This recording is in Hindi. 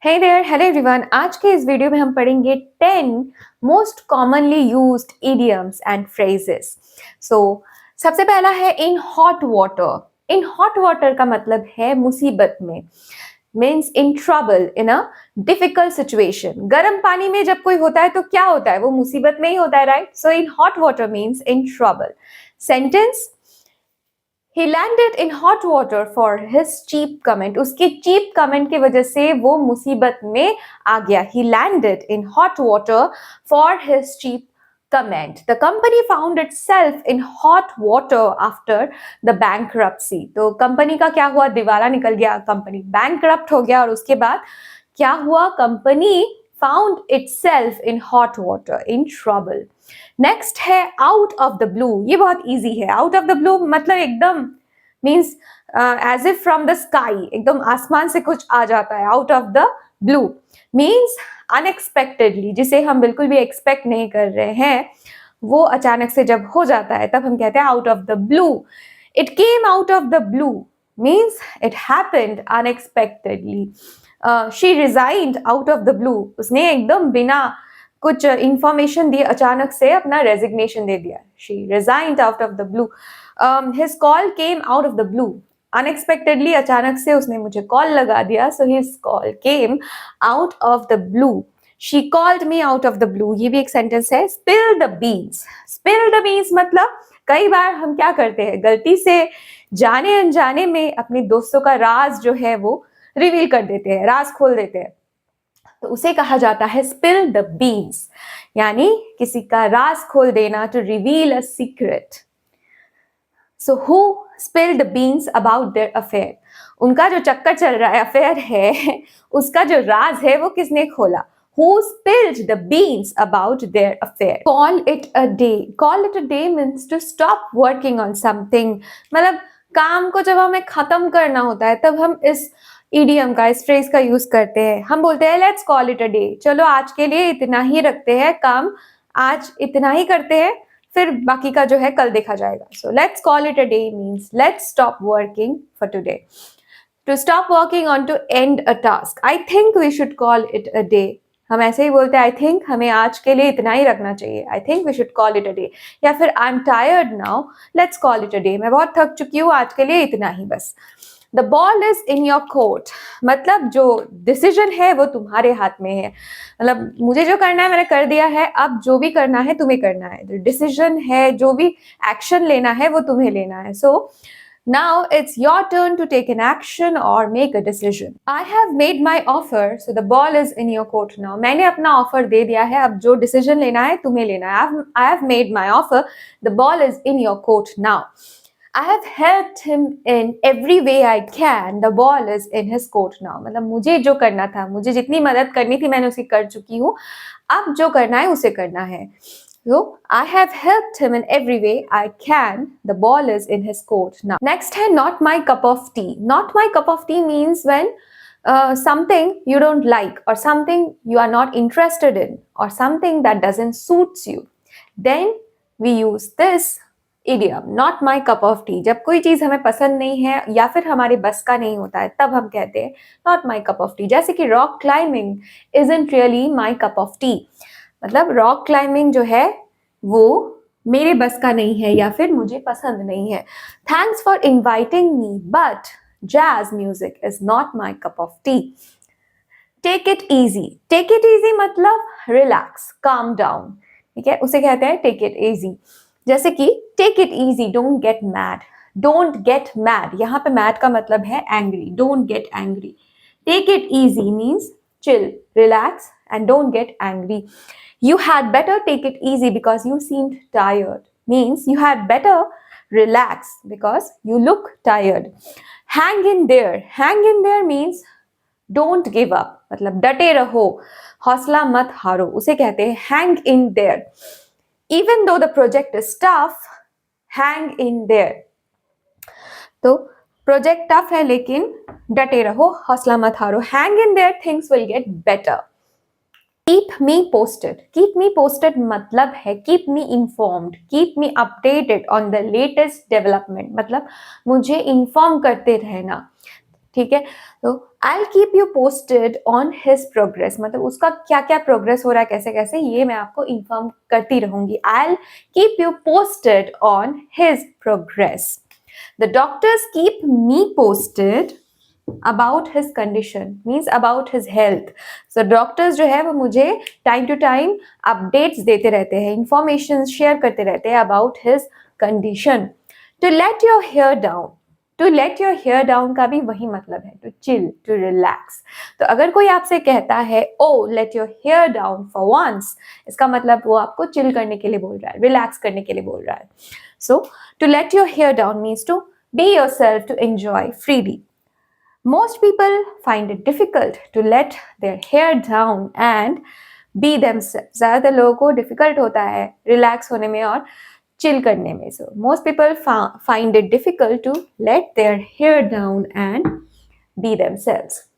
Hey there, hello everyone. आज के इस वीडियो में हम पढ़ेंगे 10 most commonly used idioms and phrases. So, सबसे पहला है in hot water. In hot water का मतलब है मुसीबत में, means in trouble, in a difficult situation. गर्म पानी में जब कोई होता है तो क्या होता है? वो मुसीबत में ही होता है, right? So in hot water means in trouble. Sentence: He landed in hot water for his cheap comment. उसके cheap comment की वजह से वो मुसीबत में आ गया. He landed in hot water for his cheap comment. The company found itself in hot water after the bankruptcy. तो कंपनी का क्या हुआ? दिवाला निकल गया, कंपनी bankrupt हो गया और उसके बाद क्या हुआ? Company found itself in hot water, in trouble. Next है आउट ऑफ द ब्लू. ये बहुत इजी है. आउट ऑफ द ब्लू मतलब एकदम means as if from the sky, एकदम आसमान से कुछ आ जाता है. Out of the blue means unexpectedly, जिसे हम बिल्कुल भी एक्सपेक्ट नहीं कर रहे हैं, वो अचानक से जब हो जाता है तब हम कहते हैं out of the blue. It came out of the blue means it happened unexpectedly. She resigned out of the blue. उसने एकदम बिना कुछ इंफॉर्मेशन दिए अचानक से अपना रेजिग्नेशन दे दिया. She resigned out of the blue. His call came out of the blue. Unexpectedly, अचानक से उसने मुझे कॉल लगा दिया. So his call came out of the blue. She called me out of the blue. ये भी एक सेंटेंस है. Spill the beans. Spill the beans मतलब कई बार हम क्या करते हैं, गलती से जाने अनजाने में अपने दोस्तों का राज जो है वो रिवील कर देते हैं, राज खोल देते हैं. तो उसे कहा जाता है स्पिल द बीन्स, यानी किसी का राज खोल देना, to reveal a secret. So who spill the beans about their affair. उनका जो चक्कर चल रहा है, अफेयर है, उसका जो राज है वो किसने खोला? Who spilled the beans about their affair? Call it a day. Call it a day means to stop working on something. मतलब काम को जब हमें खत्म करना होता है तब हम इस इडियम का, इस फ्रेज का यूज करते हैं. हम बोलते हैं let's call it a day. चलो आज के लिए इतना ही रखते हैं, काम आज इतना ही करते हैं, फिर बाकी का जो है कल देखा जाएगा. So let's call it a day means let's stop working for today. To stop working on to end a task. I think we should call it a day. हम ऐसे ही बोलते हैं आई थिंक हमें आज के लिए इतना ही रखना चाहिए. I think we should call it a day. या फिर I am tired now, let's call it a day. मैं बहुत थक चुकी हूँ, आज के लिए इतना ही बस. The ball is in your court. मतलब जो डिसीजन है वो तुम्हारे हाथ में है. मतलब मुझे जो करना है मैंने कर दिया है, अब जो भी करना है तुम्हें करना है. जो डिसीजन है, जो भी एक्शन लेना है वो तुम्हें लेना है. सो now it's your turn to take an action or make a decision. I have made my offer, so the ball is in your court now. मैंने अपना ऑफर दे दिया है, अब जो डिसीजन लेना है तुम्हें लेना है. I have made my offer, the ball is in your court now. I have helped him in every way I can, the ball is in his court now. मतलब मुझे जो करना था, मुझे जितनी मदद करनी थी मैंने उसे कर चुकी हूँ, अब जो करना है उसे करना है. So I have helped him in every way I can. The ball is in his court now. Next है not my cup of tea. Not my cup of tea means when something you don't like or something you are not interested in or something that doesn't suits you. Then we use this idiom, not my cup of tea. जब कोई चीज हमें पसंद नहीं है या फिर हमारे बस का नहीं होता है तब हम कहते हैं not my cup of tea. जैसे कि rock climbing isn't really my cup of tea. मतलब रॉक क्लाइंबिंग जो है वो मेरे बस का नहीं है या फिर मुझे पसंद नहीं है. Thanks for inviting me but jazz music is not my cup of tea. Take it easy. Take it easy मतलब रिलैक्स, काम डाउन. ठीक है, उसे कहते हैं टेक इट इजी. जैसे कि take it easy, don't get mad. Don't get mad, यहाँ पे मैड का मतलब है angry. Don't get angry. Take it easy means chill, relax, and don't get angry. You had better take it easy because you seemed tired. Means you had better relax because you look tired. Hang in there. Hang in there means don't give up. मतलब डटे रहो, हौसला मत हारो, उसे कहते हैं hang in there. Even though the project is tough, hang in there. तो प्रोजेक्ट टफ है लेकिन डटे रहो, हौसला मत हारो. Hang in their, things will get better. Keep me posted. Keep me posted मतलब है keep me informed, keep me updated on the latest development. मतलब मुझे इन्फॉर्म करते रहना. ठीक है, तो I keep you posted on his progress, मतलब उसका क्या क्या प्रोग्रेस हो रहा है, कैसे कैसे, ये मैं आपको इन्फॉर्म करती रहूंगी. I keep you posted on his progress. The doctors keep me posted about his condition, means about his health. So doctors जो है वो मुझे टाइम टू टाइम अपडेट्स देते रहते हैं, इंफॉर्मेशन शेयर करते रहते हैं about his condition. To let your hair down, to let your hair down का भी वही मतलब है, टू चिल, टू रिलैक्स. तो अगर कोई आपसे कहता है oh let your hair down for once, इसका मतलब वो आपको चिल करने के लिए बोल रहा है, रिलैक्स करने के लिए बोल रहा है. So to let your hair down means to be yourself, to enjoy freely. Most people find it difficult to let their hair down and be themselves. ज़्यादातर लोगों को difficult होता है relax होने में और chill करने में. So most people find it difficult to let their hair down and be themselves.